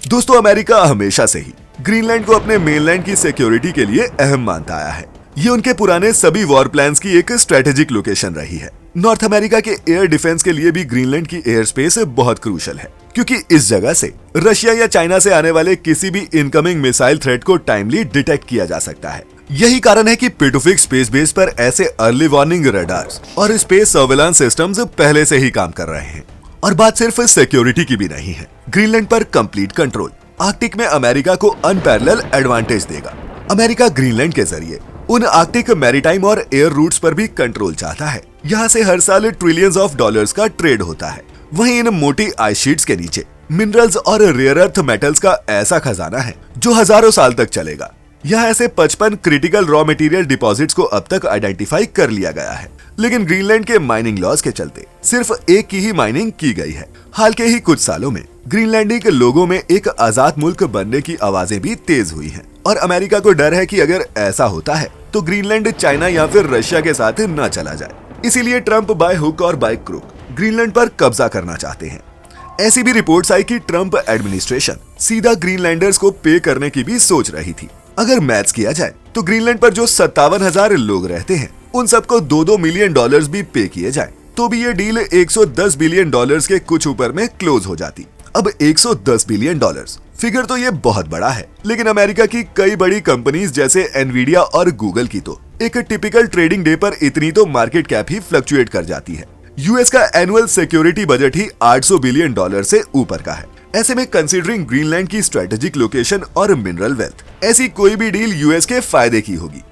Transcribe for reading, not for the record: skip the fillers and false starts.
दोस्तों, अमेरिका हमेशा से ही ग्रीनलैंड को अपने मेनलैंड की सिक्योरिटी के लिए अहम मानता आया है। ये उनके पुराने सभी वॉर प्लान्स की एक स्ट्रेटेजिक लोकेशन रही है। नॉर्थ अमेरिका के एयर डिफेंस के लिए भी ग्रीनलैंड की एयर स्पेस बहुत क्रूशल है, क्योंकि इस जगह से रशिया या चाइना से आने वाले किसी भी इनकमिंग मिसाइल थ्रेट को टाइमली डिटेक्ट किया जा सकता है। यही कारण है कि पिटुफिक स्पेस बेस पर ऐसे अर्ली वार्निंग रडार्स और स्पेस सर्वेलेंस सिस्टम्स पहले से ही काम कर रहे हैं। और बात सिर्फ सिक्योरिटी की भी नहीं है, ग्रीनलैंड पर कंप्लीट कंट्रोल आर्कटिक में अमेरिका को अनपैरेलल एडवांटेज देगा। अमेरिका ग्रीनलैंड के जरिए उन आर्कटिक मैरीटाइम और एयर रूट्स पर भी कंट्रोल चाहता है। यहाँ से हर साल ट्रिलियंस ऑफ डॉलर्स का ट्रेड होता है। वहीं इन मोटी आइस शीट्स के नीचे मिनरल्स और रेयर अर्थ मेटल्स का ऐसा खजाना है जो हजारों साल तक चलेगा। यहाँ ऐसे 55 क्रिटिकल रॉ मटेरियल डिपॉजिट्स को अब तक आइडेंटिफाई कर लिया गया है, लेकिन ग्रीनलैंड के माइनिंग लॉज के चलते सिर्फ एक की ही माइनिंग की गई है। हाल के ही कुछ सालों में ग्रीनलैंडी के लोगों में एक आजाद मुल्क बनने की आवाजें भी तेज हुई हैं, और अमेरिका को डर है कि अगर ऐसा होता है तो ग्रीनलैंड चाइना या फिर रशिया के साथ न चला जाए। इसीलिए ट्रंप बाय हुक और बाय क्रूक ग्रीनलैंड पर कब्जा करना चाहते हैं। ऐसी भी रिपोर्ट्स आई कि ट्रंप एडमिनिस्ट्रेशन सीधा ग्रीनलैंडर्स को पे करने की भी सोच रही थी। अगर मैच किया जाए तो ग्रीनलैंड पर जो 57,000 लोग रहते हैं उन सबको 2-2 मिलियन डॉलर्स भी पे किए जाए तो भी ये डील 110 बिलियन डॉलर्स के कुछ ऊपर में क्लोज हो जाती। अब 110 बिलियन डॉलर्स फिगर तो ये बहुत बड़ा है, लेकिन अमेरिका की कई बड़ी कंपनीज जैसे एनवीडिया और गूगल की तो एक टिपिकल ट्रेडिंग डे पर इतनी तो मार्केट कैप ही फ्लक्चुएट कर जाती है। यूएस का एनुअल सिक्योरिटी बजट ही 800 बिलियन डॉलर से ऊपर का है। ऐसे में कंसीडरिंग ग्रीनलैंड की स्ट्रेटेजिक लोकेशन और मिनरल वेल्थ, ऐसी कोई भी डील यूएस के फायदे की होगी।